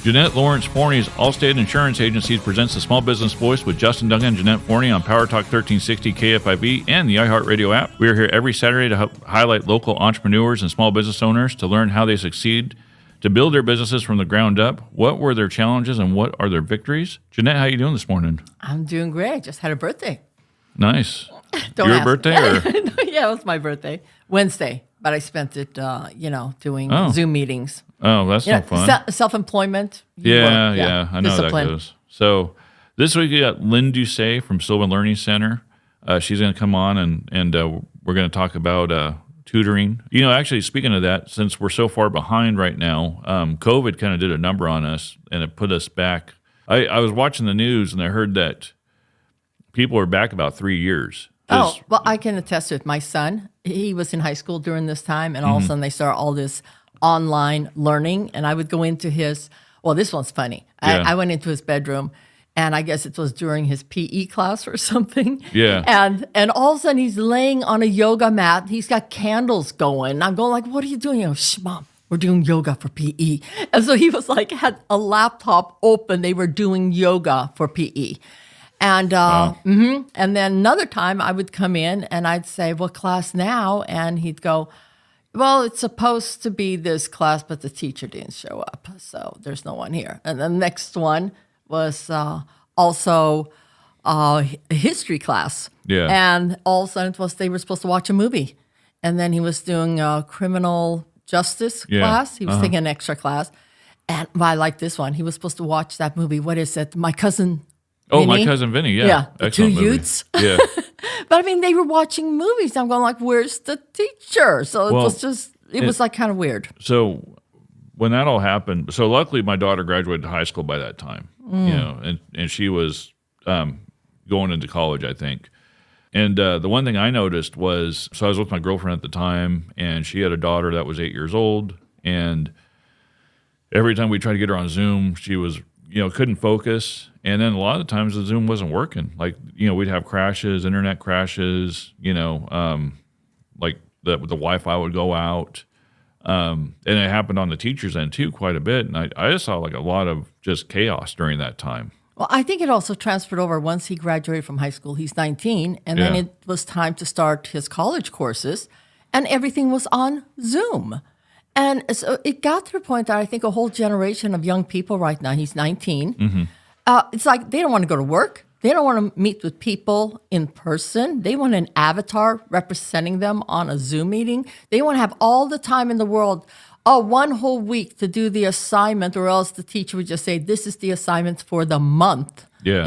Jeanette Lawrence Forni's Allstate Insurance Agencies presents the Small Business Voice with Justin Duncan and Jeanette Forni on Power Talk 1360 KFIV and the iHeartRadio app. We are here every Saturday to help highlight local entrepreneurs and small business owners to learn how they succeed to build their businesses from the ground up. What were their challenges and what are their victories? Jeanette, how you doing this morning? I'm doing great. Just had a birthday. Nice. Don't Your ask. birthday? Or? Yeah, it was my birthday. Wednesday. But I spent it, doing Zoom meetings. Oh, that's no fun. Self-employment. Yeah, I know Discipline. that goes. So this week we got Lynn Doucet from Sylvan Learning Center. She's going to come on and we're going to talk about tutoring. Actually, speaking of that, since we're so far behind right now, COVID kind of did a number on us and it put us back. I was watching the news and I heard that people are back about 3 years. Oh, well, I can attest to it. My son, he was in high school during this time, and all of a sudden they started all this online learning, and I would go into his, well, this one's funny. Yeah. I went into his bedroom, and I guess it was during his PE class or something. Yeah. And all of a sudden he's laying on a yoga mat. He's got candles going. And I'm going like, what are you doing? Shh, Mom, we're doing yoga for PE. And so he was like, had a laptop open. They were doing yoga for PE. And and then another time I would come in and I'd say, what class now? And he'd go, well, it's supposed to be this class, but the teacher didn't show up. So there's no one here. And the next one was also a history class. Yeah. And all of a sudden they were supposed to watch a movie. And then he was doing a criminal justice class. He was taking an extra class. And I like this one. He was supposed to watch that movie. What is it? My Cousin Oh, Vinny. My Cousin Vinny, yeah. Yeah, the two Excellent movie. Utes. Yeah. But I mean, they were watching movies. I'm going like, where's the teacher? So Well, it was like kind of weird. So when that all happened, so luckily my daughter graduated high school by that time, and she was going into college, I think. And the one thing I noticed was, so I was with my girlfriend at the time, and she had a daughter that was 8 years old, and every time we tried to get her on Zoom, she was, couldn't focus. And then a lot of the times the Zoom wasn't working. Like, we'd have crashes, internet crashes, like the Wi-Fi would go out. And it happened on the teacher's end too quite a bit. And I just saw like a lot of just chaos during that time. Well, I think it also transferred over once he graduated from high school. He's 19, and then it was time to start his college courses, and everything was on Zoom. And so it got to the point that I think a whole generation of young people right now, he's 19, it's like they don't want to go to work. They don't want to meet with people in person. They want an avatar representing them on a Zoom meeting. They want to have all the time in the world, one whole week to do the assignment, or else the teacher would just say, this is the assignment for the month. Yeah.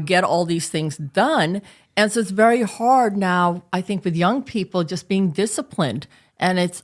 Get all these things done. And so it's very hard now, I think, with young people just being disciplined. And it's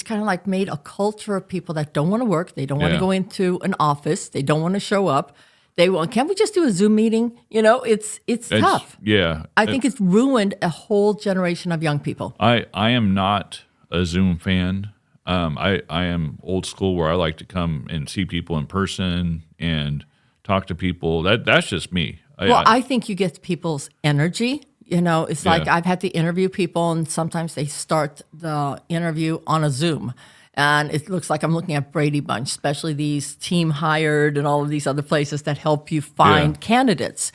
kind of like made a culture of people that don't want to work. They don't want to go into an office. They don't want to show up. Can't we just do a Zoom meeting? It's tough. Yeah. I think it's ruined a whole generation of young people. I am not a Zoom fan. I am old school where I like to come and see people in person and talk to people. That's just me. I think you get people's energy. It's like I've had to interview people, and sometimes they start the interview on a Zoom. And it looks like I'm looking at Brady Bunch, especially these Team Hired and all of these other places that help you find candidates.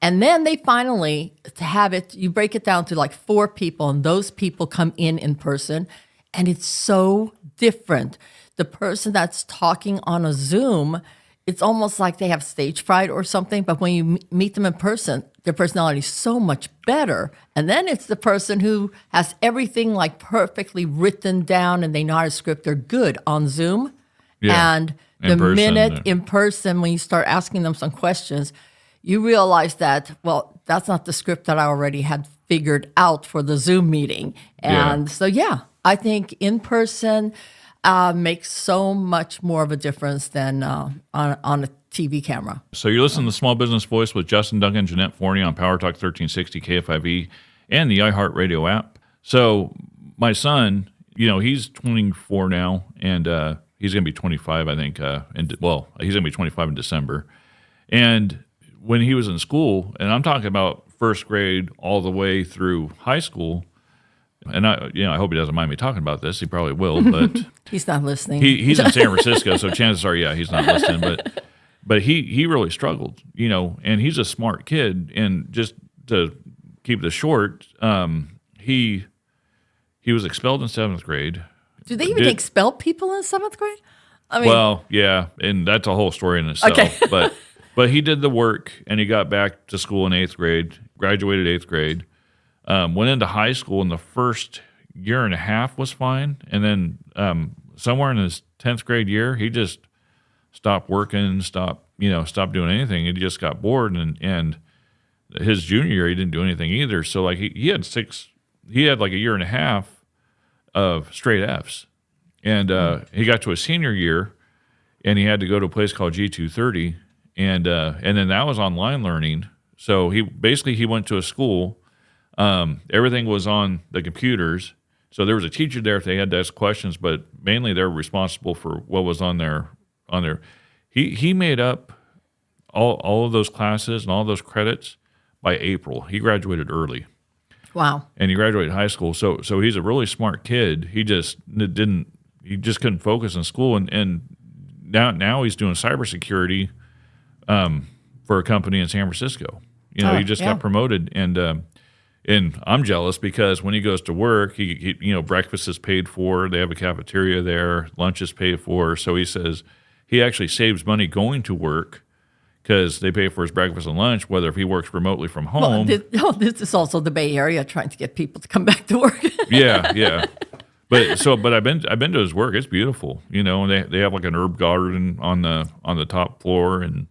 And then they finally have it, you break it down to like 4 people, and those people come in person. And it's so different. The person that's talking on a Zoom, it's almost like they have stage fright or something. But when you meet them in person, their personality is so much better. And then it's the person who has everything like perfectly written down and they know how to script. They're good on Zoom. Yeah. And the minute in person, when you start asking them some questions, you realize that, well, that's not the script that I already had figured out for the Zoom meeting. And so, I think in person makes so much more of a difference than on a TV camera. So you're listening to Small Business Voice with Justin Duncan and Jeanette Forni on Power Talk 1360 KFIV and the iHeartRadio app. So my son, he's 24 now, and he's going to be 25, I think. He's going to be 25 in December. And when he was in school, and I'm talking about first grade all the way through high school, And I hope he doesn't mind me talking about this. He probably will, but He's not listening. he's in San Francisco, so chances are, he's not listening. But he really struggled, and he's a smart kid. And just to keep this short, he was expelled in 7th grade. Do they even expel people in 7th grade? I mean, well, yeah, and that's a whole story in itself. Okay. but he did the work, and he got back to school in 8th grade, graduated 8th grade, went into high school, and the first year and a half was fine. And then somewhere in his 10th grade year, he just stopped working, stopped doing anything. He just got bored, and his junior year, he didn't do anything either. So like he had like a year and a half of straight Fs. And he got to his senior year, and he had to go to a place called G230, and then that was online learning. So he went to a school. Everything was on the computers. So there was a teacher there if they had to ask questions, but mainly they're responsible for what was on there. He made up all of those classes and all those credits by April. He graduated early. wow. And he graduated high school. So he's a really smart kid. He just couldn't focus in school. And now he's doing cybersecurity for a company in San Francisco. He just got promoted, and I'm jealous because when he goes to work, he breakfast is paid for. They have a cafeteria there. Lunch is paid for. So he says he actually saves money going to work because they pay for his breakfast and lunch, whether if he works remotely from home. Well, this is also the Bay Area trying to get people to come back to work. Yeah. But I've been to his work. It's beautiful, and they have like an herb garden on the top floor. And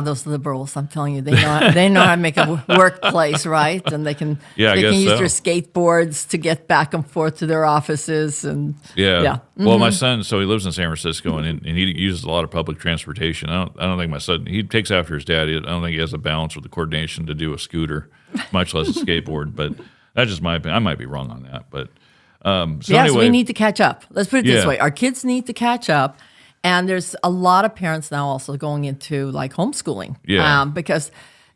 those liberals, I'm telling you, they know how to make a workplace, right? And they can use their skateboards to get back and forth to their offices. And Well, my son, so he lives in San Francisco, and he uses a lot of public transportation. I don't think my son, he takes after his dad. I don't think he has the balance or the coordination to do a scooter, much less a skateboard. But that's just my opinion. I might be wrong on that, but anyway, we need to catch up. Let's put it this way: our kids need to catch up. And there's a lot of parents now also going into like homeschooling. Because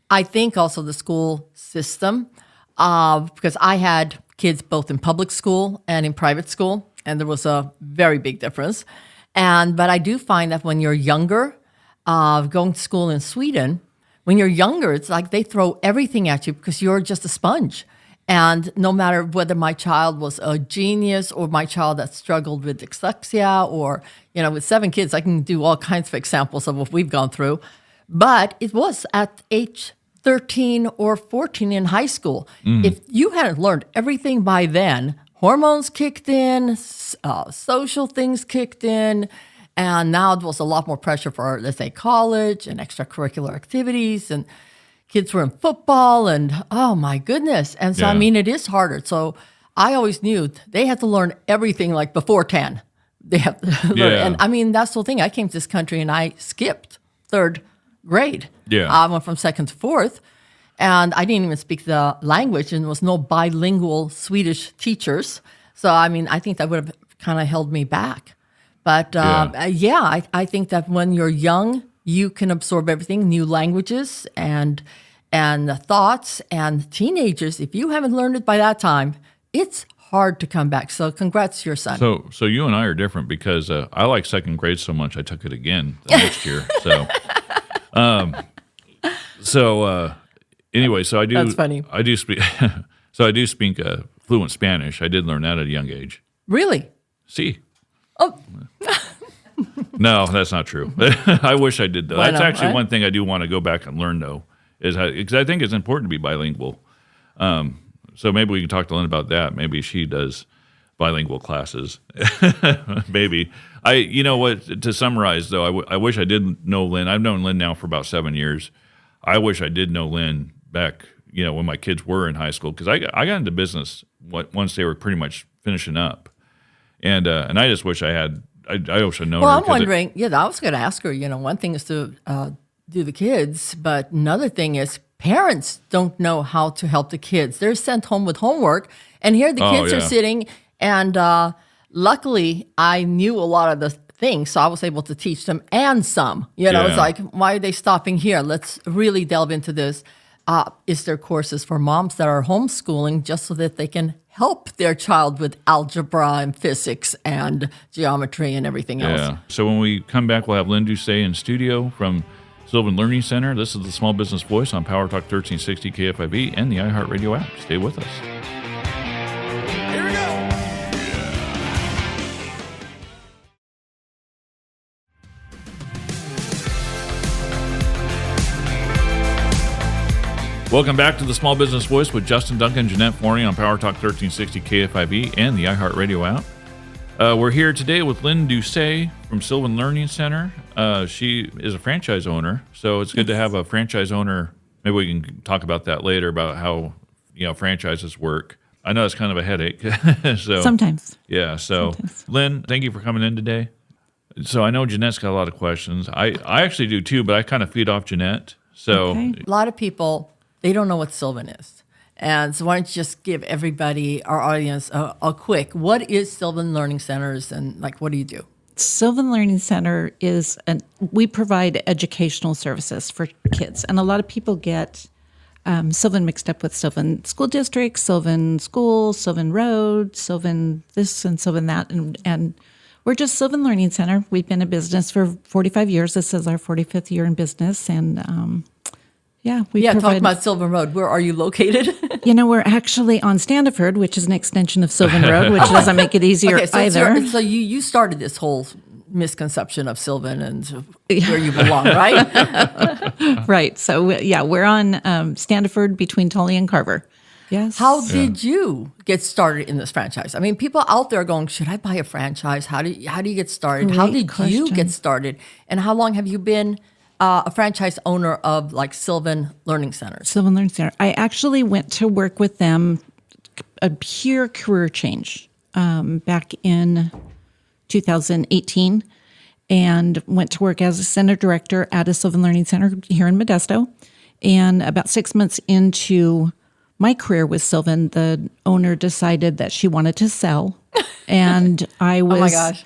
I think also the school system, because I had kids both in public school and in private school, and there was a very big difference. But I do find that when you're younger, going to school in Sweden, when you're younger, it's like they throw everything at you because you're just a sponge. And no matter whether my child was a genius or my child that struggled with dyslexia or, with 7 kids, I can do all kinds of examples of what we've gone through. But it was at age 13 or 14 in high school. If you hadn't learned everything by then, hormones kicked in, social things kicked in, and now it was a lot more pressure for, let's say, college and extracurricular activities, and kids were in football, and oh my goodness. And so, it is harder. So I always knew they had to learn everything like before 10. They have to learn. And that's the whole thing. I came to this country and I skipped 3rd grade. I went from 2nd to 4th. And I didn't even speak the language, and there was no bilingual Swedish teachers. So, I think that would have kind of held me back. But I think that when you're young, you can absorb everything, new languages and thoughts. And teenagers, if you haven't learned it by that time, it's hard to come back. So congrats to your son. So you and I are different because I like 2nd grade so much I took it again the next year. Anyway, so I do. That's funny. I do speak. So I do speak fluent Spanish. I did learn that at a young age. Really? Sí. Oh. No, that's not true. I wish I did, though. That's actually one thing I do want to go back and learn, though, because I think it's important to be bilingual. So maybe we can talk to Lynn about that. Maybe she does bilingual classes. Maybe. To summarize, though, I wish I did know Lynn. I've known Lynn now for about 7 years. I wish I did know Lynn back, when my kids were in high school, because I got into business once they were pretty much finishing up. And I just wish I had. I wish I'd known her. Well, I'm wondering. I was going to ask her. One thing is to do the kids, but another thing is parents don't know how to help the kids. They're sent home with homework, and here the kids are sitting. And luckily, I knew a lot of the things, so I was able to teach them and some. It's like, why are they stopping here? Let's really delve into this. is there courses for moms that are homeschooling just so that they can help their child with algebra and physics and geometry and everything else. Yeah. So when we come back, we'll have Lynn Doucet in studio from Sylvan Learning Center. This is the Small Business Voice on Power Talk 1360 KFIV and the iHeartRadio app. Stay with us. Here we go. Welcome back to the Small Business Voice with Justin Duncan, Jeanette Forni on Power Talk 1360 KFIV and the iHeartRadio app. We're here today with Lynn Doucet from Sylvan Learning Center. She is a franchise owner, so it's good to have a franchise owner. Maybe we can talk about that later, about how franchises work. I know it's kind of a headache. So Sometimes. Yeah. So Lynn, thank you for coming in today. So I know Jeanette's got a lot of questions. I actually do too, but I kind of feed off Jeanette. So Okay. A lot of people, they don't know what Sylvan is. And so why don't you just give everybody, our audience, a quick, what is Sylvan Learning Centers and what do you do? Sylvan Learning Center we provide educational services for kids. And a lot of people get Sylvan mixed up with Sylvan School District, Sylvan School, Sylvan Road, Sylvan this and Sylvan that. And we're just Sylvan Learning Center. We've been in business for 45 years. This is our 45th year in business. And Talk about Sylvan Road. Where are you located? We're actually on Standiford, which is an extension of Sylvan Road, which doesn't make it easier either. So you started this whole misconception of Sylvan and where you belong, right? Right. So, we're on Standiford between Tully and Carver. Yes. How did you get started in this franchise? I mean, people out there are going, should I buy a franchise? How do you get started? How did you get started? And how long have you been a franchise owner of Sylvan Learning Centers? Sylvan Learning Center. I actually went to work with them, a pure career change, back in 2018, and went to work as a center director at a Sylvan Learning Center here in Modesto. And about 6 months into my career with Sylvan, the owner decided that she wanted to sell. And I was, oh my gosh.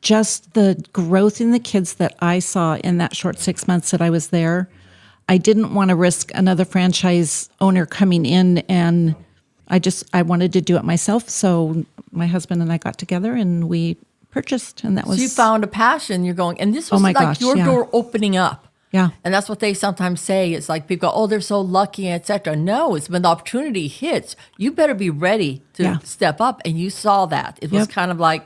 Just the growth in the kids that I saw in that short 6 months that I was there. I didn't want to risk another franchise owner coming in, and I wanted to do it myself. So my husband and I got together and we purchased, and that was. So you found a passion. You're going, and this was your door opening up. Yeah. And that's what they sometimes say. It's like people go, oh, they're so lucky, et cetera. No, it's when the opportunity hits, you better be ready to step up. And you saw that. It was kind of like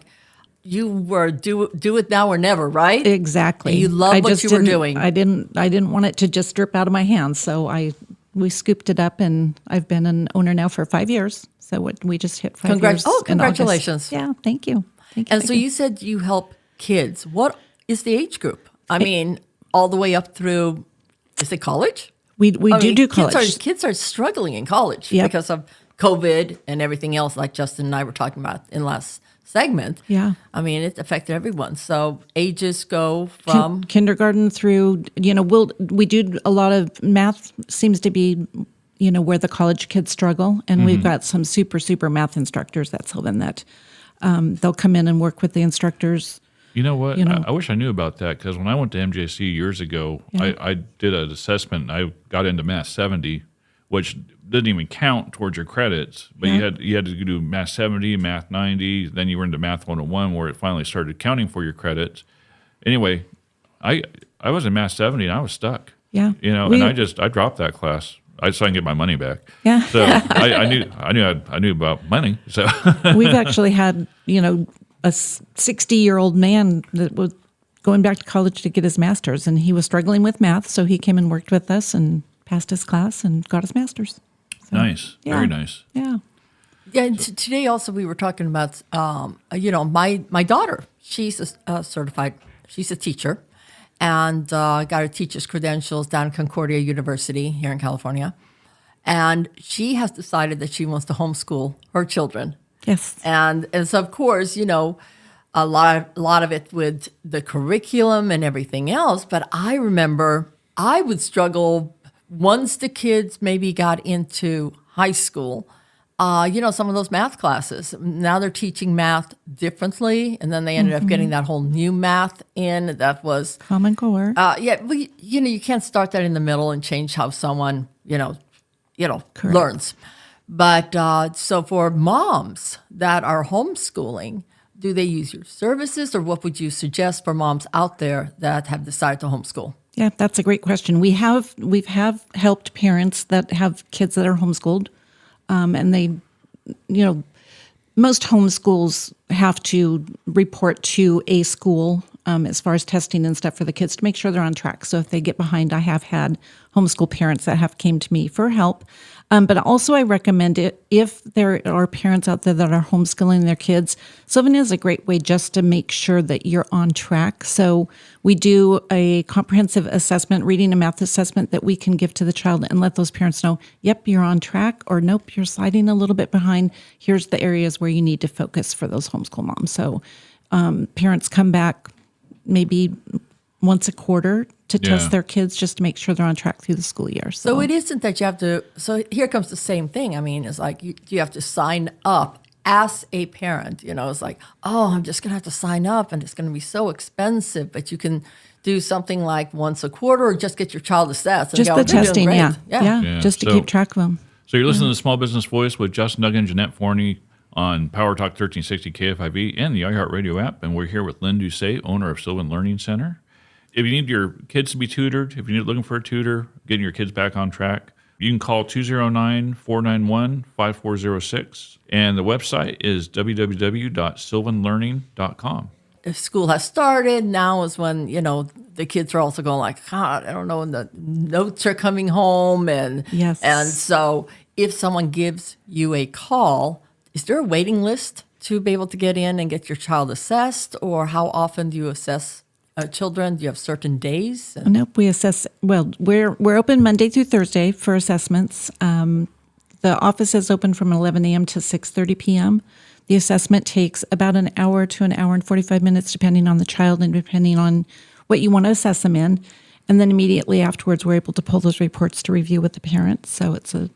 you were do it now or never, right? Exactly. And you loved what you were doing. I didn't want it to just drip out of my hands. So we scooped it up, and I've been an owner now for 5 years. So we just hit 5 years. Oh, congratulations. Yeah, thank you. You said you help kids. What is the age group? I mean, all the way up through, is it college? We do college. Kids are struggling in college because of COVID and everything else, like Justin and I were talking about in last segment. Yeah. I mean, it affected everyone. So ages go from kindergarten through, we do a lot of math, seems to be, where the college kids struggle. And we've got some super, super math instructors at Sylvan that they'll come in and work with the instructors. You know what? I wish I knew about that, because when I went to MJC years ago, I did an assessment. I got into Math 70, which didn't even count towards your credits. But you had to do Math 70, Math 90. Then you were into Math 101, where it finally started counting for your credits. Anyway, I was in Math 70 and I was stuck. Yeah. And I dropped that class. So I can get my money back. Yeah. So I knew about money. So we've actually had a 60-year-old man that was going back to college to get his master's, and he was struggling with math, so he came and worked with us and passed his class and got his master's. So, nice. Very nice. Yeah. Yeah, and today also we were talking about, my daughter. She's certified. She's a teacher, and got her teacher's credentials down at Concordia University here in California. And she has decided that she wants to homeschool her children. Yes. And so, of course, a lot of it with the curriculum and everything else. But I remember I would struggle once the kids maybe got into high school. some of those math classes. Now they're teaching math differently, and then they ended up getting that whole new math in that was Common Core. well, you can't start that in the middle and change how someone Correct. learns. But so for moms that are homeschooling, do they use your services, or what would you suggest for moms out there that have decided to homeschool? Yeah, that's a great question. We've helped parents that have kids that are homeschooled, and they, most homeschools have to report to a school as far as testing and stuff for the kids to make sure they're on track. So if they get behind, I have had homeschool parents that have came to me for help. But also I recommend it if there are parents out there that are homeschooling their kids. Sylvan is a great way just to make sure that you're on track. So we do a comprehensive assessment, reading and math assessment that we can give to the child and let those parents know, yep, you're on track, or nope, you're sliding a little bit behind. Here's the areas where you need to focus for those homeschool moms. So parents come back maybe once a quarter to test their kids just to make sure they're on track through the school year. So it isn't that you have to, so here comes the same thing. I mean, it's like you have to sign up as a parent. It's like, oh, I'm just going to have to sign up and it's going to be so expensive. But you can do something like once a quarter or just get your child assessed. And just go, the testing, yeah. Just to keep track of them. So you're listening to Small Business Voice with Justin Duncan and Jeanette Forni on Power Talk 1360 KFIV and the iHeartRadio app. And we're here with Lynn Doucet, owner of Sylvan Learning Center. If you need your kids to be tutored, if you're looking for a tutor, getting your kids back on track, you can call 209-491-5406. And the website is www.sylvanlearning.com. If school has started, now is when, the kids are also going like, God, I don't know when the notes are coming home. And so if someone gives you a call, is there a waiting list to be able to get in and get your child assessed? Or how often do you assess children? Do you have certain days? Nope, we assess. Well, we're open Monday through Thursday for assessments. The office is open from 11 a.m. to 6:30 p.m. The assessment takes about an hour to an hour and 45 minutes, depending on the child and depending on what you want to assess them in. And then immediately afterwards, we're able to pull those reports to review with the parents. So it's a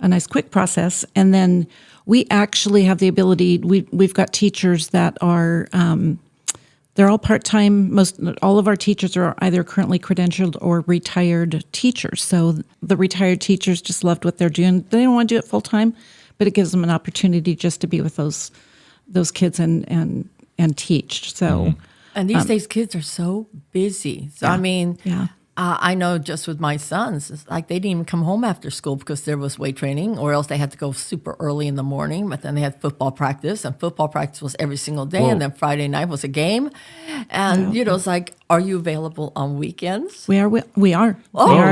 nice, quick process. And then we actually have the ability. We've got teachers that are. They're all part-time. All of our teachers are either currently credentialed or retired teachers. So the retired teachers just loved what they're doing. They don't want to do it full-time, but it gives them an opportunity just to be with those kids and teach. So, and these days kids are so busy. So I mean, I know just with my sons, it's like they didn't even come home after school because there was weight training, or else they had to go super early in the morning. But then they had football practice, and football practice was every single day. Whoa. And then Friday night was a game. And, it's like, are you available on weekends? We are. Oh, we are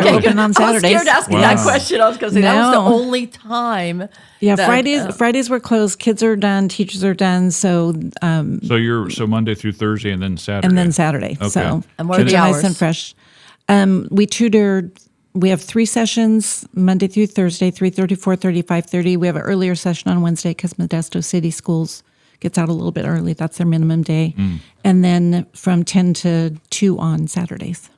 open on Saturdays. I was scared asking that question. I was going to say that was the only time. Yeah, Fridays were closed. Kids are done. Teachers are done. So So Monday through Thursday and then Saturday. And then Saturday. Okay. So and what are the hours? Nice and fresh. We tutor. We have 3 sessions, Monday through Thursday, 3:30, 4:30, 5:30. We have an earlier session on Wednesday because Modesto City Schools gets out a little bit early. That's their minimum day. And then from 10 to 2 on Saturdays.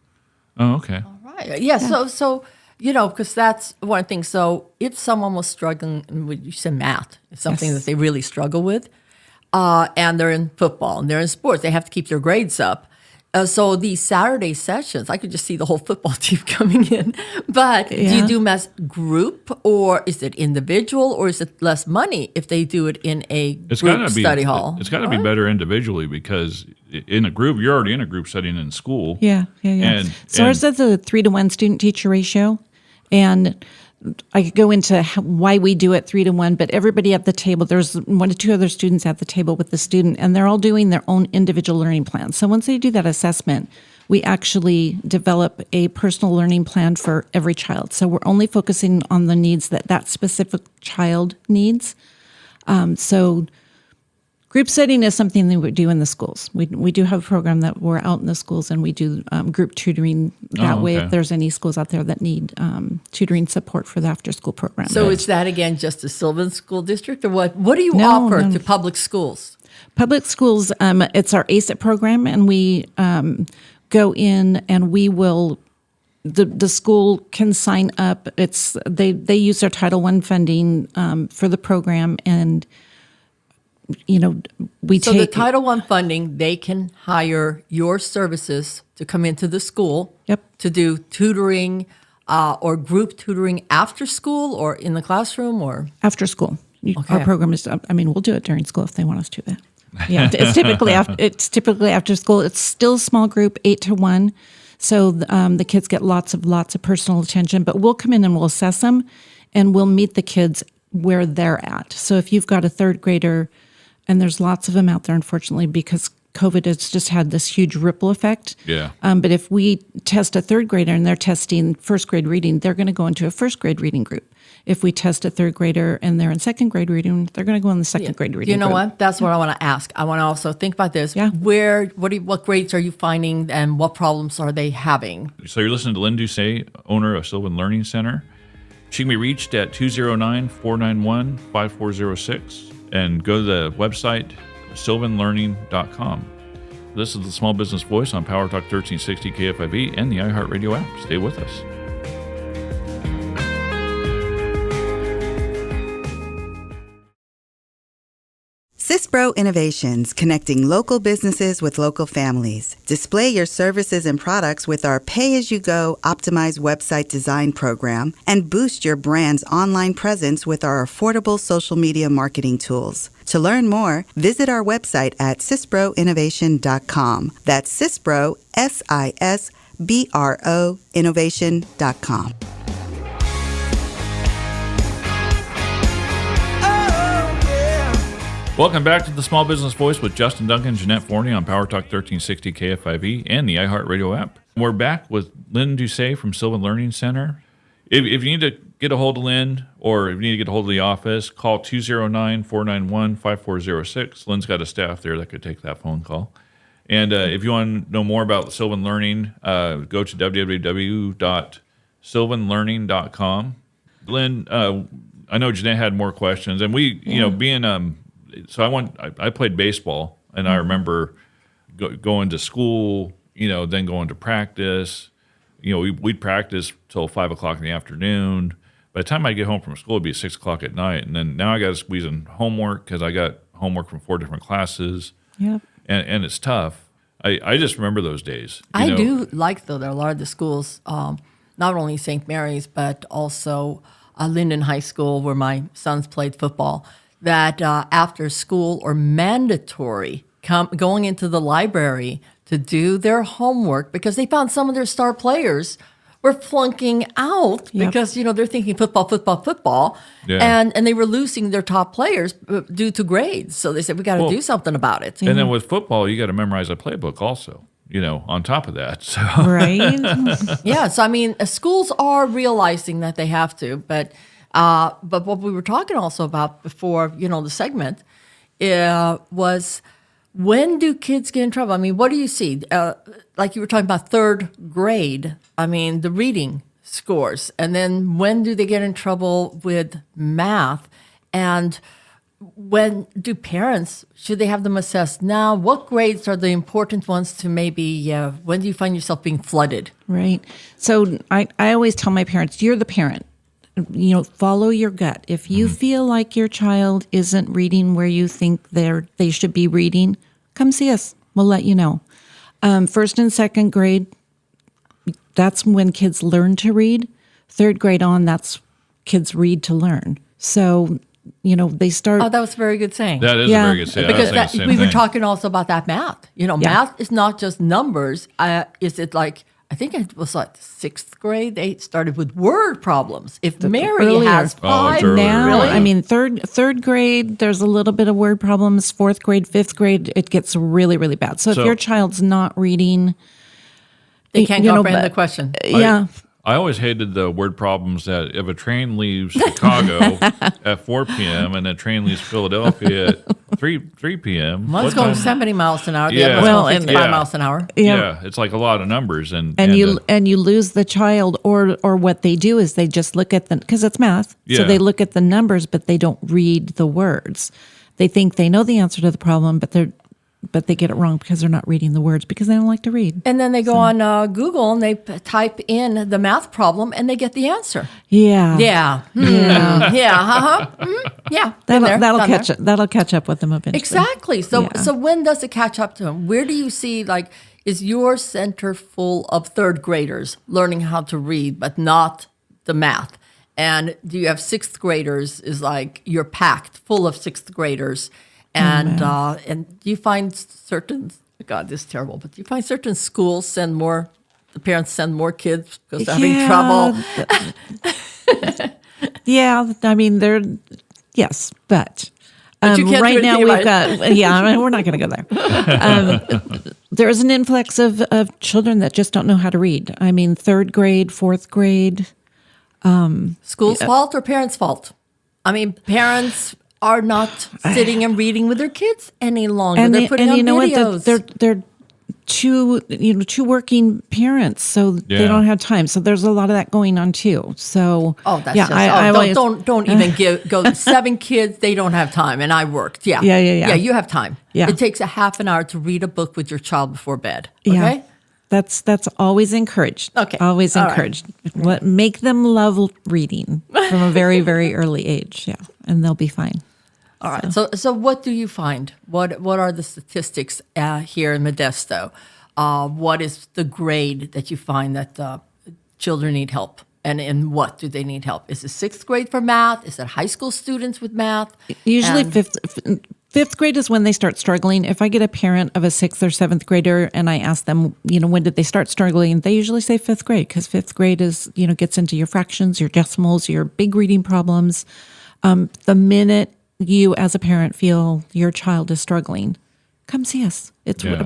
Oh, okay. All right. Yeah. So because that's one thing. So if someone was struggling with, you said math, it's something that they really struggle with, and they're in football and they're in sports, they have to keep their grades up. So these Saturday sessions, I could just see the whole football team coming in. But do you do them as group, or is it individual, or is it less money if they do it in a group study hall? It's got to be better individually, because in a group, you're already in a group setting in school. Yeah. Ours is a 3-to-1 student-teacher ratio, and I could go into why we do it 3-to-1, but everybody at the table, there's 1 to 2 other students at the table with the student, and they're all doing their own individual learning plan. So once they do that assessment, we actually develop a personal learning plan for every child. So we're only focusing on the needs that specific child needs. So group setting is something that we do in the schools. We do have a program that we're out in the schools, and we do group tutoring that way if there's any schools out there that need tutoring support for the after-school program. So is that, again, just the Sylvan School District, or what? What do you offer to public schools? Public schools, it's our ACET program, and we go in and we will the school can sign up. They use their Title I funding for the program, and we So take the Title I funding, they can hire your services to come into the school. Yep. To do tutoring or group tutoring after school or in the classroom or after school. Okay. Our program is. We'll do it during school if they want us to. But yeah, it's typically after school. It's still a small group, 8 to 1. So the kids get lots of personal attention. But we'll come in and we'll assess them, and we'll meet the kids where they're at. So if you've got a third grader, and there's lots of them out there, unfortunately, because COVID has just had this huge ripple effect. Yeah. But if we test a third grader and they're testing first grade reading, they're going to go into a first grade reading group. If we test a third grader and they're in second grade reading, they're going to go in the second grade reading You know group. what? That's what I want to ask. I want to also think about this. Yeah. What grades are you finding and what problems are they having? So you're listening to Lynn Doucet, owner of Sylvan Learning Center. She can be reached at 209-491-5406 and go to the website sylvanlearning.com. This is the Small Business Voice on Power Talk 1360 KFIV and the iHeartRadio app. Stay with us. CISPRO Innovations, connecting local businesses with local families. Display your services and products with our pay-as-you-go optimized website design program and boost your brand's online presence with our affordable social media marketing tools. To learn more, visit our website at CISPROinnovation.com. That's CISPRO, SISBRO, innovation.com. Welcome back to the Small Business Voice with Justin Duncan, Jeanette Forni on Power Talk 1360 KFIV and the iHeartRadio app. We're back with Lynn Doucet from Sylvan Learning Center. If you need to get a hold of Lynn or if you need to get a hold of the office, call 209-491-5406. Lynn's got a staff there that could take that phone call. And if you want to know more about Sylvan Learning, go to www.sylvanlearning.com. Lynn, I know Jeanette had more questions, and we, being so I played baseball, and I remember going to school, then going to practice. We'd practice till 5 o'clock in the afternoon. By the time I get home from school, it'd be 6 o'clock at night, and then now I got to squeeze in homework because I got homework from 4 different classes. Yep. And it's tough. I just remember those days. I do like, though, there are a lot of the schools, not only St. Mary's, but also Linden High School, where my sons played football, that after school or mandatory going into the library to do their homework because they found some of their star players were flunking out because, they're thinking football. Yeah. And they were losing their top players due to grades. So they said, we got to do something about it. And then with football, you got to memorize a playbook also, on top of that. So. Right? Yeah. So, schools are realizing that they have to, but what we were talking also about before, the segment, was when do kids get in trouble? What do you see? Like you were talking about third grade, the reading scores. And then when do they get in trouble with math? And when do parents, should they have them assessed now? What grades are the important ones to maybe, when do you find yourself being flooded? Right. So I always tell my parents, you're the parent. Follow your gut. If you feel like your child isn't reading where you think they should be reading, come see us. We'll let you know. First and second grade, that's when kids learn to read. Third grade on, that's kids read to learn. So, they start. Oh, that was a very good saying. That is a very good saying. Because we were talking also about that math. Math is not just numbers. Is it like, I think it was like sixth grade, they started with word problems. If Mary earlier. has five, now, really? third grade, there's a little bit of word problems. Fourth grade, fifth grade, it gets really, really bad. So if your child's not reading, they can't comprehend the question. I always hated the word problems that if a train leaves Chicago at 4 p.m. and a train leaves Philadelphia at 3 p.m. One's going 70 miles an hour. The Yeah. other's Well, going 55 miles an hour. Yeah, it's like a lot of numbers. And you lose the child, or what they do is they just look at because it's math. Yeah. So they look at the numbers, but they don't read the words. They think they know the answer to the problem, but but they get it wrong because they're not reading the words because they don't like to read. And then they go on Google and they type in the math problem and they get the answer. Yeah. Yeah. Yeah. Yeah. Yeah. Been there, That'll done catch there. it. That'll catch up with them eventually. Exactly. So Yeah. so when does it catch up to them? Where do you see, like, is your center full of third graders learning how to read, but not the math? And do you have sixth graders? Is like you're packed full of sixth graders, and do you find certain, God, this is terrible, but do you find certain schools the parents send more kids because they're having trouble? Yeah, I mean, yes, but you can't do right now anything we've about it. got, we're not going to go there. There's an influx of children that just don't know how to read. I mean, third grade, fourth grade. School's fault or parents' fault? I mean, parents are not sitting and reading with their kids any longer. They're putting on videos. They're two working parents, so they don't have time. So there's a lot of that going on too. So don't even go 7 kids. They don't have time, and I worked. Yeah. You have time. Yeah. It takes a half an hour to read a book with your child before bed. Okay. Yeah. That's always encouraged. Okay. Always All encouraged. Make them love reading from a very, very early age. Yeah. And they'll be fine. All right. So what do you find? What are the statistics here in Modesto? What is the grade that you find that children need help? And in what do they need help? Is it sixth grade for math? Is it high school students with math? Usually fifth grade is when they start struggling. If I get a parent of a sixth or seventh grader and I ask them, when did they start struggling? They usually say fifth grade, because fifth grade is, gets into your fractions, your decimals, your big reading problems. The minute you as a parent feel your child is struggling, come see us.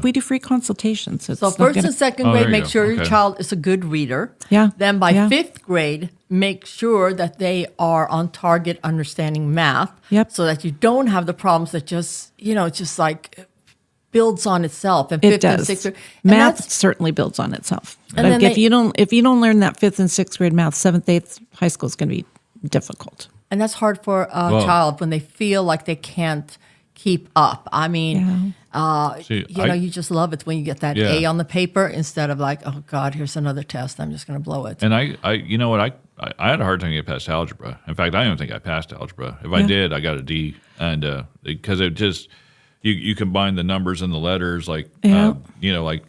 We do free consultations. So first and second grade, make sure your Okay. child is a good reader. Yeah. Then by Yeah. fifth grade, make sure that they are on target understanding math. Yep. So that you don't have the problems that just like builds on itself. And It fifth and does. sixth grade. And Math that's- certainly builds on itself. And Like then if you don't learn that fifth and sixth grade math, seventh, eighth, high school is going to be difficult. And that's hard for a child when they feel like they can't keep up. I mean, you just love it when you get that A on the paper instead of like, oh God, here's another test. I'm just going to blow it. And I had a hard time getting past algebra. In fact, I don't think I passed algebra. If I did, I got a D. And because it just you combine the numbers and the letters, like like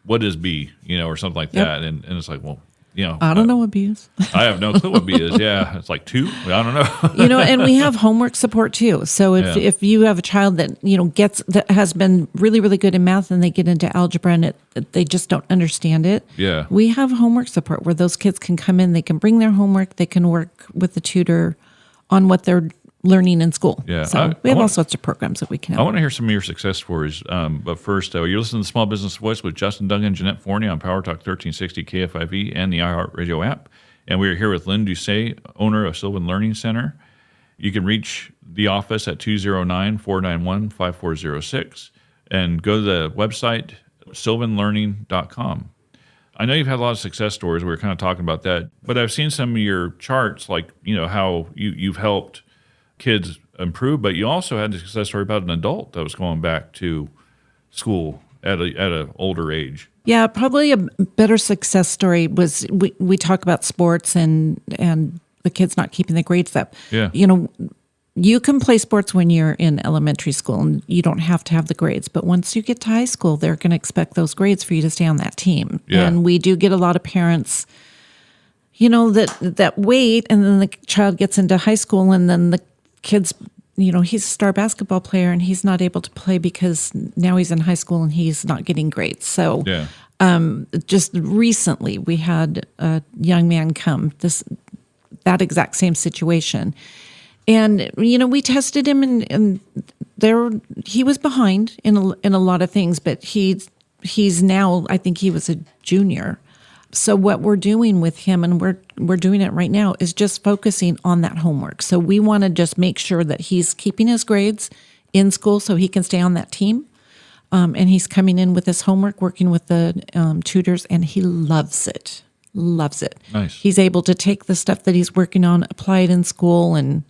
what is B, or something like that, and it's like, well, I don't know what B is. I have no clue what B is. Yeah, it's like 2. I don't know. And we have homework support too. So if you have a child that that has been really, really good in math and they get into algebra and they just don't understand it, we have homework support where those kids can come in, they can bring their homework, they can work with the tutor on what they're learning in school. Yeah, so we have all sorts of programs that we can help. I want to hear some of your success stories. But first, you're listening to Small Business Voice with Justin, Duncan, and Jeanette Forni on Power Talk 1360 KFIV and the iHeartRadio app. And we are here with Lynn Doucet, owner of Sylvan Learning Center. You can reach the office at 209-491-5406 and go to the website, sylvanlearning.com. I know you've had a lot of success stories. We were kind of talking about that. But I've seen some of your charts, like, how you've helped kids improve, but you also had a success story about an adult that was going back to school at an older age. Yeah, probably a better success story was we talk about sports and the kids not keeping the grades up. Yeah. You can play sports when you're in elementary school and you don't have to have the grades. But once you get to high school, they're going to expect those grades for you to stay on that team. Yeah. And we do get a lot of parents, that wait, and then the child gets into high school and then the kids, he's a star basketball player and he's not able to play because now he's in high school and he's not getting grades. So just recently we had a young man come, that exact same situation. And, we tested him and he was behind in a lot of things, but he's now, I think he was a junior. So what we're doing with him, and we're doing it right now, is just focusing on that homework. So we want to just make sure that he's keeping his grades in school so he can stay on that team. And he's coming in with his homework, working with the tutors, and he loves it. Loves it. Nice. He's able to take the stuff that he's working on, apply it in school, and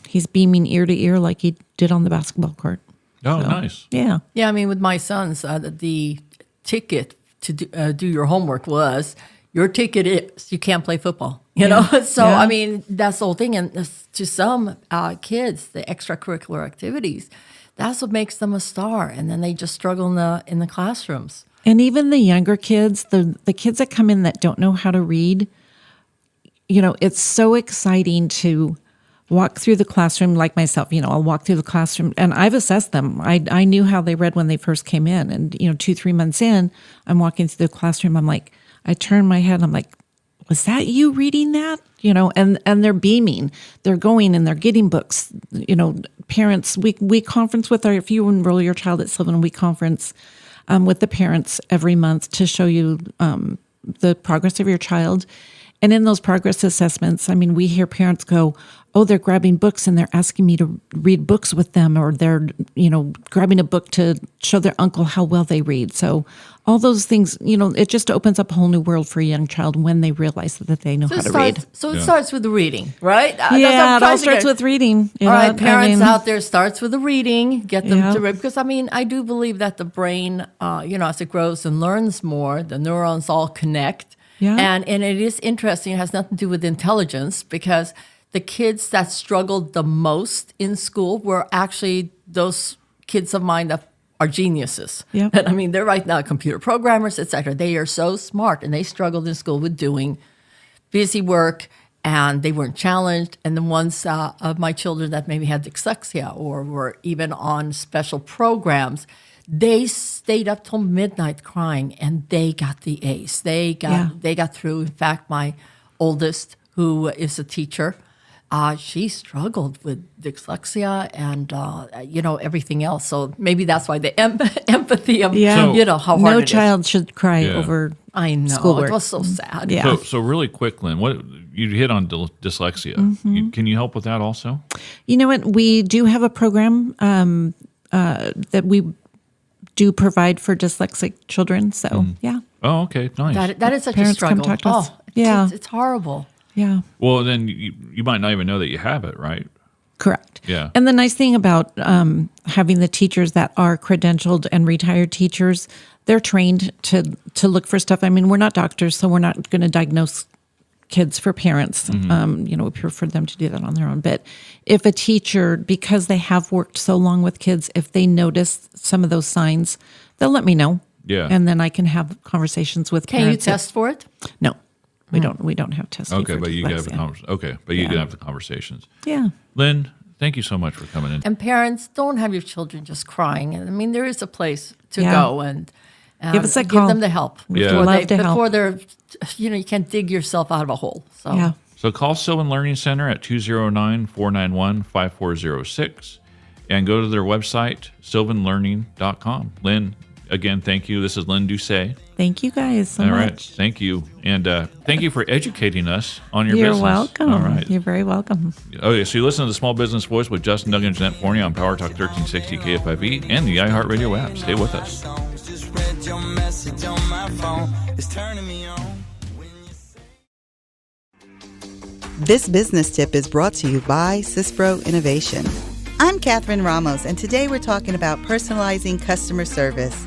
he's beaming ear to ear like he did on the basketball court. Oh, So, nice. Yeah. Yeah, I mean, with my sons, the ticket to do your homework was your ticket is you can't play football. You know, so Yeah. I mean that's the whole thing. And to some kids, the extracurricular activities, that's what makes them a star. And then they just struggle in the classrooms. And even the younger kids, the kids that come in that don't know how to read, you know, it's so exciting to walk through the classroom like myself. You know, I'll walk through the classroom and I've assessed them. I knew how they read when they first came in. And, you know, 2-3 months in, I'm walking through the classroom. I'm like, I turn my head. I'm like, was that you reading that? You know, and they're beaming. They're going and they're getting books. You know, parents, we conference with if you enroll your child at Sylvan, we conference with the parents every month to show you the progress of your child. And in those progress assessments, I mean, we hear parents go, oh, they're grabbing books and they're asking me to read books with them, or they're, you know, grabbing a book to show their uncle how well they read. So all those things, you know, it just opens up a whole new world for a young child when they realize that they know how to read. So it starts with the reading, right? Yeah, it all starts with reading. All right, parents out there, starts with the reading. Get them Yeah. to read. Because, I mean, I do believe that the brain, you know, as it grows and learns more, the neurons all connect. Yeah. And it is interesting. It has nothing to do with intelligence, because the kids that struggled the most in school were actually those kids of mine that are geniuses. Yep. And I mean, they're right now computer programmers, et cetera. They are so smart, and they struggled in school with doing busy work, and they weren't challenged. And the ones of my children that maybe had dyslexia or were even on special programs, they stayed up till midnight crying, and they got the ace. They got through. In fact, my oldest, who is a teacher, she struggled with dyslexia and you know, everything else. So maybe that's why the empathy of you know how hard no it is. child should cry over I know schoolwork. it was so sad. Yeah. So really quick, Lynn, what you hit on dyslexia. Can you help with that also? You know what? We do have a program that we do provide for dyslexic children. So yeah, Oh, okay, nice. That is such a Parents come struggle. talk to us. Oh, Yeah. it's horrible. yeah, Well, then you might not even know that you have it, right? correct. Yeah. And the nice thing about having the teachers that are credentialed and retired teachers, they're trained to look for stuff. I mean, we're not doctors, so we're not going to diagnose kids for parents. You know, we prefer them to do that on their own. But if a teacher, because they have worked so long with kids, if they notice some of those signs, they'll let me know. Yeah. And then I can have conversations with Can you parents. test for it? No, we don't. We don't have testing. Okay, for but you can have the dyslexia. you can have the conversations. Yeah. Lynn, thank you so much for coming in. And parents, don't have your children just crying. I mean, there is a place to Yeah. go and Give us a give call. them the help. Yeah. Before, Love to help. before they're, you know, you can't dig yourself out of a hole. So Yeah. So call Sylvan Learning Center at 209-491-5406 and go to their website, sylvanlearning.com. Lynn, again, thank you. This is Lynn Doucet. Thank you guys so All much. right. Thank you. And thank you for educating us on your You're business. welcome. All right. You're very welcome. Okay, so you listen to the Small Business Voice with Justin, Duncan, and Jeanette Forni on Power Talk 1360 KFIV and the iHeartRadio app. Stay with us. Just read your message on my phone. It's turning me on. This business tip is brought to you by Cispro Innovation. I'm Catherine Ramos, and today we're talking about personalizing customer service.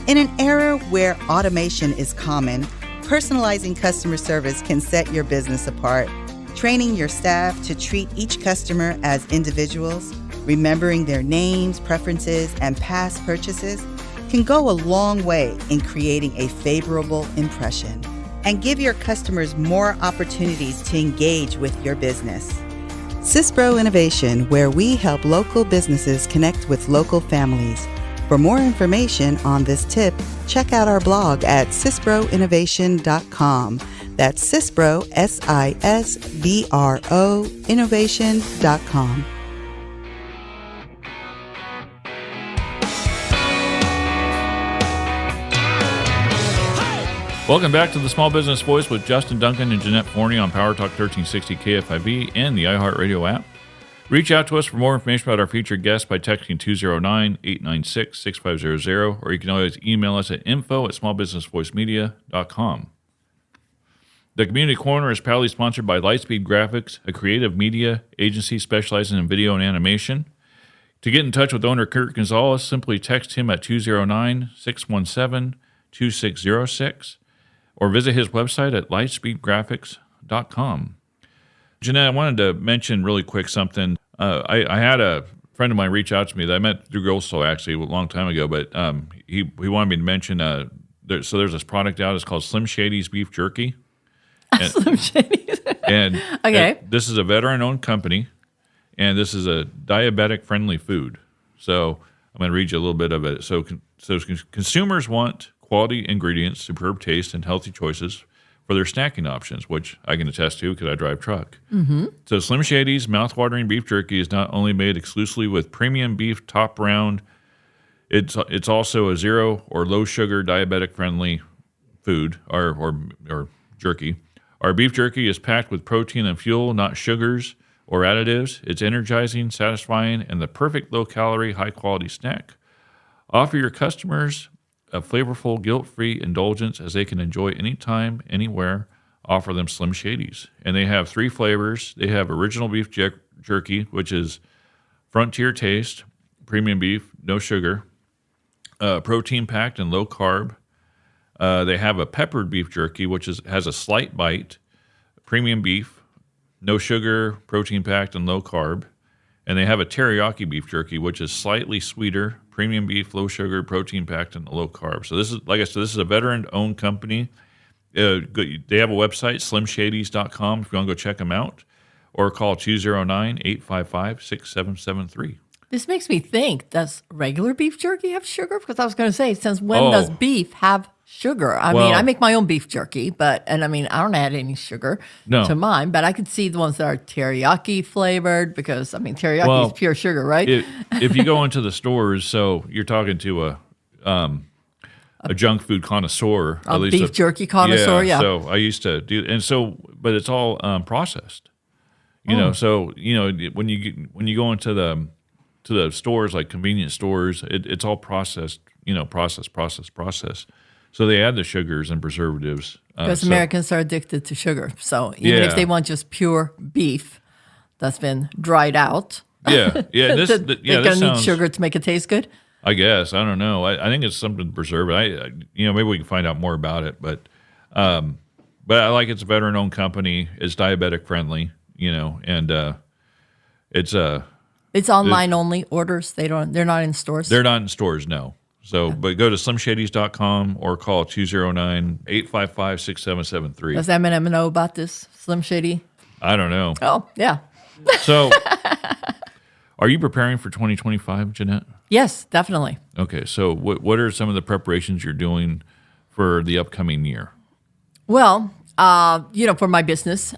In an era where automation is common, personalizing customer service can set your business apart. Training your staff to treat each customer as individuals, remembering their names, preferences, and past purchases can go a long way in creating a favorable impression and give your customers more opportunities to engage with your business. Cispro Innovation, where we help local businesses connect with local families. For more information on this tip, check out our blog at cisbroinnovation.com. That's Cispro, SISBRO, innovation.com. Welcome back to the Small Business Voice with Justin, Duncan, and Jeanette Forni on Power Talk 1360 KFIV and the iHeartRadio app. Reach out to us for more information about our featured guests by texting 209-896-6500, or you can always email us at info@smallbusinessvoicemedia.com. The Community Corner is proudly sponsored by Lightspeed Graphics, a creative media agency specializing in video and animation. To get in touch with owner Kurt Gonzalez, simply text him at 209-617-2606 or visit his website at lightspeedgraphics.com. Jeanette, I wanted to mention really quick something. I had a friend of mine reach out to me that I met through Girls Soul actually a long time ago, but he wanted me to mention, there's this product out, it's called Slim Shady's Beef Jerky. And, Slim Shady's. And okay. This is a veteran-owned company, and this is a diabetic-friendly food. So I'm going to read you a little bit of it. So consumers want quality ingredients, superb taste, and healthy choices for their snacking options, which I can attest to because I drive truck. Mm-hmm. So Slim Shady's mouthwatering beef jerky is not only made exclusively with premium beef top round, it's also a zero or low sugar diabetic-friendly food or jerky. Our beef jerky is packed with protein and fuel, not sugars or additives. It's energizing, satisfying, and the perfect low-calorie, high-quality snack. Offer your customers a flavorful, guilt-free indulgence as they can enjoy anytime, anywhere. Offer them Slim Shady's. And they have 3 flavors. They have original beef jerky, which is frontier taste, premium beef, no sugar, protein-packed and low-carb. They have a peppered beef jerky, which has a slight bite, premium beef, no sugar, protein-packed, and low-carb. And they have a teriyaki beef jerky, which is slightly sweeter, premium beef, low sugar, protein-packed, and low-carb. So this is, like I said, this is a veteran-owned company. They have a website, slimshadys.com, if you want to go check them out, or call 209-855-6773. This makes me think, does regular beef jerky have sugar? Because I was going to say, since when does beef have sugar? I mean, I make my own beef jerky, I don't add any sugar to mine, but I could see the ones that are teriyaki flavored because, teriyaki is pure sugar, right? If you go into the stores, so you're talking to a junk food connoisseur. A beef jerky connoisseur, yeah. So I used to do, but it's all processed. So, when you go into the stores, like convenience stores, it's all processed, processed. So they add the sugars and preservatives. Because Americans are addicted to sugar. So even if they want just pure beef that's been dried out, they're going to need sugar to make it taste good? I guess. I don't know. I think it's something to preserve it. Maybe we can find out more about it. But I like it's a veteran-owned company. It's diabetic-friendly, and it's online only orders. They're not in stores. They're not in stores, no. So, but go to slimshadys.com or call 209-855-6773. Does Eminem know about this Slim Shady? I don't know. Oh, yeah. So, are you preparing for 2025, Jeanette? Yes, definitely. Okay, so what are some of the preparations you're doing for the upcoming year? Well, for my business,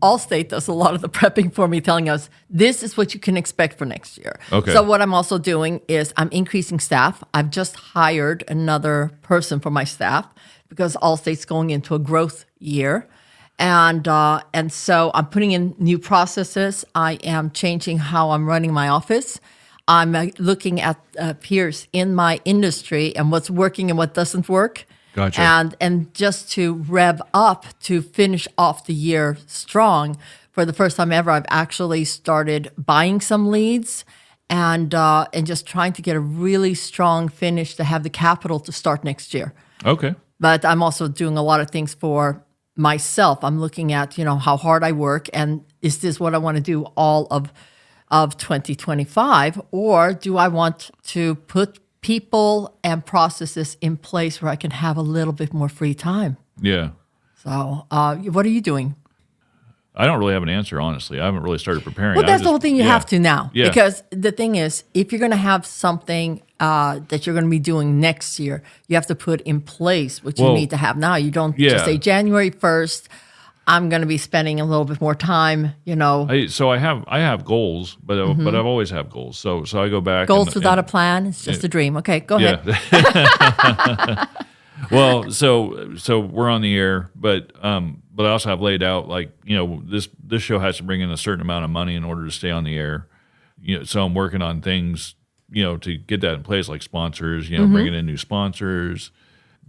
Allstate does a lot of the prepping for me, telling us this is what you can expect for next year. Okay. So what I'm also doing is I'm increasing staff. I've just hired another person for my staff because Allstate's going into a growth year. And so I'm putting in new processes. I am changing how I'm running my office. I'm looking at peers in my industry and what's working and what doesn't work. Gotcha. And just to rev up to finish off the year strong, for the first time ever, I've actually started buying some leads and just trying to get a really strong finish to have the capital to start next year. Okay. But I'm also doing a lot of things for myself. I'm looking at, how hard I work, and is this what I want to do all of 2025, or do I want to put people and processes in place where I can have a little bit more free time? Yeah. So what are you doing? I don't really have an answer, honestly. I haven't really started preparing. Well, that's the whole thing. You have to now. Yeah. Because the thing is, if you're going to have something that you're going to be doing next year, you have to put in place what you need to have now. You don't just say January 1st, I'm going to be spending a little bit more time, So I have goals, but I've always had goals. So I go back. Goals without a plan, it's just a dream. Okay, go ahead. Well, so we're on the air, but I also have laid out, like, this show has to bring in a certain amount of money in order to stay on the air. So I'm working on things, to get that in place, like sponsors, bringing in new sponsors,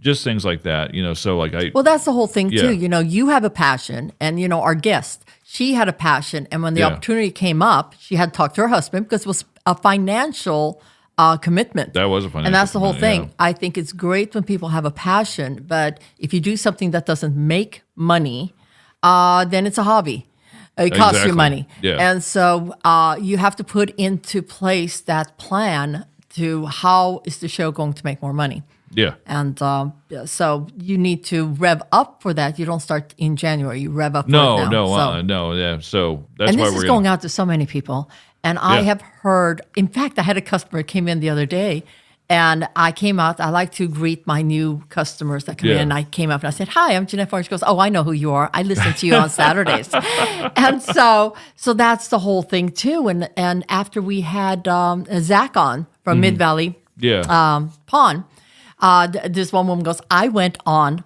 just things like that, so like Well, that's the whole thing too. You have a passion, and our guest, she had a passion, and when the opportunity came up, she had talked to her husband because it was a financial commitment. That was a financial And that's the whole thing. commitment, I think it's great when people have a passion, but if you do something that doesn't make money, then it's a hobby. It costs you Exactly. money. Yeah. And so you have to put into place that plan to how is the show going to make more money. Yeah. And so you need to rev up for that. You don't start in January. You rev up for it No, now. no, yeah. So that's And why this we're is going out to so many people. And I Yeah. have heard, in fact, I had a customer came in the other day, and I came out. I like to greet my new customers that come Yeah. in. And I came up and I said, "Hi, I'm Jeanette Forni." She goes, "Oh, I know who you are. I listen to you on Saturdays." And so that's the whole thing too. And after we had Zach on from Mid Valley Yeah. Pawn, this one woman goes, I went on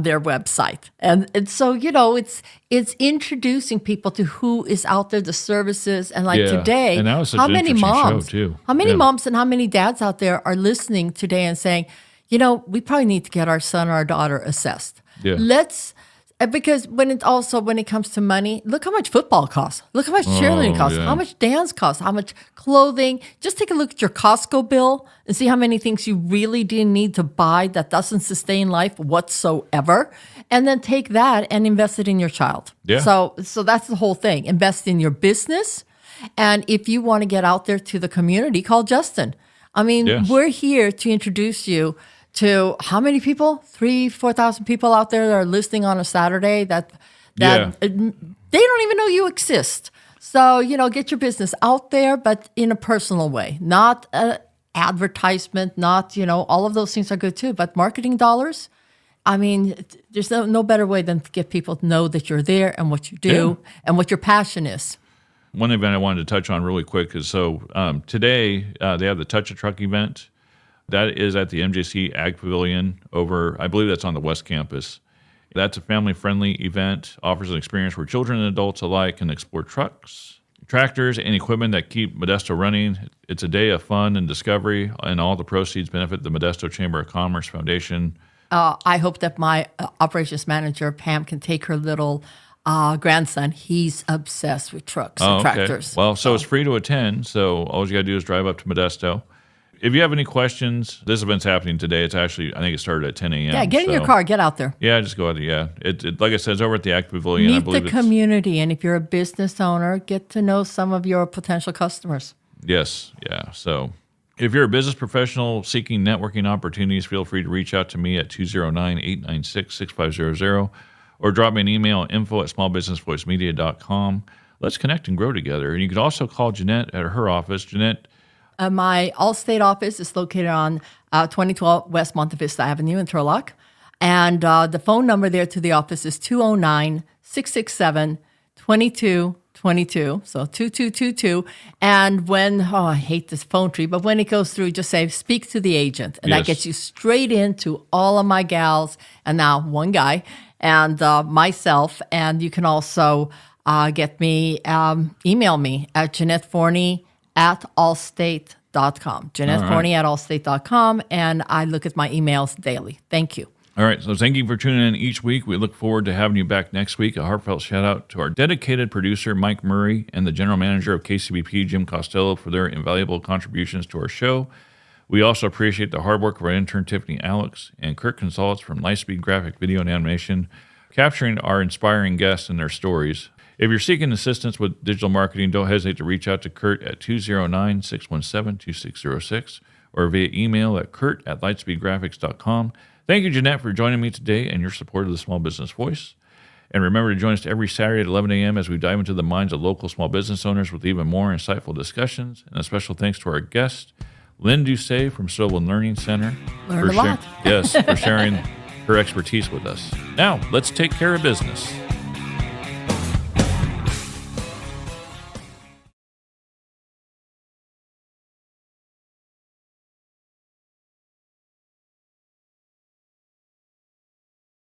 their website. And so, it's introducing people to who is out there, the services. And like Yeah. today, And that was such how an many interesting show, moms, too. how many Yeah. moms and how many dads out there are listening today and saying, we probably need to get our son or our daughter assessed. Yeah. Because when it comes to money, look how much football costs. Look how much cheerleading costs. yeah. How much dance costs. How much clothing. Just take a look at your Costco bill and see how many things you really didn't need to buy that doesn't sustain life whatsoever. And then take that and invest it in your child. Yeah. So that's the whole thing. Invest in your business. And if you want to get out there to the community, call Justin. I mean, Yes. we're here to introduce you to how many people? 4,000 people out there that are listening on a Saturday that Yeah. they don't even know you exist. So, get your business out there, but in a personal way, not an advertisement, not, all of those things are good too, but marketing dollars. I mean, there's no better way than to get people to know that you're there and what you do and what your passion is. One event I wanted to touch on really quick is today they have the Touch a Truck event. That is at the MJC Ag Pavilion over, I believe that's on the West Campus. That's a family-friendly event, offers an experience where children and adults alike can explore trucks, tractors, and equipment that keep Modesto running. It's a day of fun and discovery, and all the proceeds benefit the Modesto Chamber of Commerce Foundation. I hope that my operations manager, Pam, can take her little grandson. He's obsessed with trucks and tractors. Well, so it's free to attend, so all you got to do is drive up to Modesto. If you have any questions, this event's happening today. It's actually, I think it started at 10 a.m. Yeah, get in your car, get out there. Yeah, just go out there. Yeah. It like I said, it's over at the Ag Pavilion. I Meet believe the community, and if you're a business owner, get to know some of your potential customers. Yes, yeah. So if you're a business professional seeking networking opportunities, feel free to reach out to me at 209-896-6500 or drop me an email at info@smallbusinessvoicemedia.com. Let's connect and grow together. And you can also call Jeanette at her office. Jeanette, My Allstate office is located on 2012 West Monte Vista Avenue in Turlock. And the phone number there to the office is 209-667-2222. So 2222. And I hate this phone tree, but when it goes through, just say, speak to the agent. And Yes. that gets you straight into all of my gals, and now one guy, and myself. And you can also email me at Jeanette Forni at allstate.com. Jeanette Forni at allstate.com. And I look at my emails daily. Thank you. all right, so thank you for tuning in each week. We look forward to having you back next week. A heartfelt shout out to our dedicated producer, Mike Murray, and the general manager of KCBP, Jim Costello, for their invaluable contributions to our show. We also appreciate the hard work of our intern, Tiffany Alex, and Kurt Consults from Lightspeed Graphic Video and Animation, capturing our inspiring guests and their stories. If you're seeking assistance with digital marketing, don't hesitate to reach out to Kurt at 209-617-2606 or via email at kurt@lightspeedgraphics.com. Thank you, Jeanette, for joining me today and your support of the Small Business Voice. And remember to join us every Saturday at 11 a.m. as we dive into the minds of local small business owners with even more insightful discussions. And a special thanks to our guest, Lynn Doucet from Sylvan Learning Center. Learned a lot. For sharing her expertise with us. Now, let's take care of business.